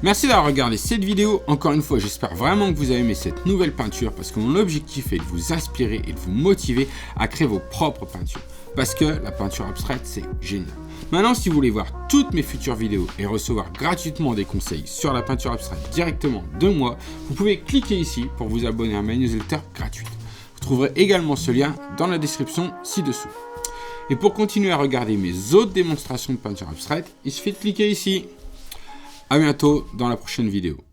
Merci d'avoir regardé cette vidéo. Encore une fois, j'espère vraiment que vous avez aimé cette nouvelle peinture parce que mon objectif est de vous inspirer et de vous motiver à créer vos propres peintures. Parce que la peinture abstraite, c'est génial. Maintenant, si vous voulez voir toutes mes futures vidéos et recevoir gratuitement des conseils sur la peinture abstraite directement de moi, vous pouvez cliquer ici pour vous abonner à ma newsletter gratuite. Vous trouverez également ce lien dans la description ci-dessous. Et pour continuer à regarder mes autres démonstrations de peinture abstraite, il suffit de cliquer ici. À bientôt dans la prochaine vidéo.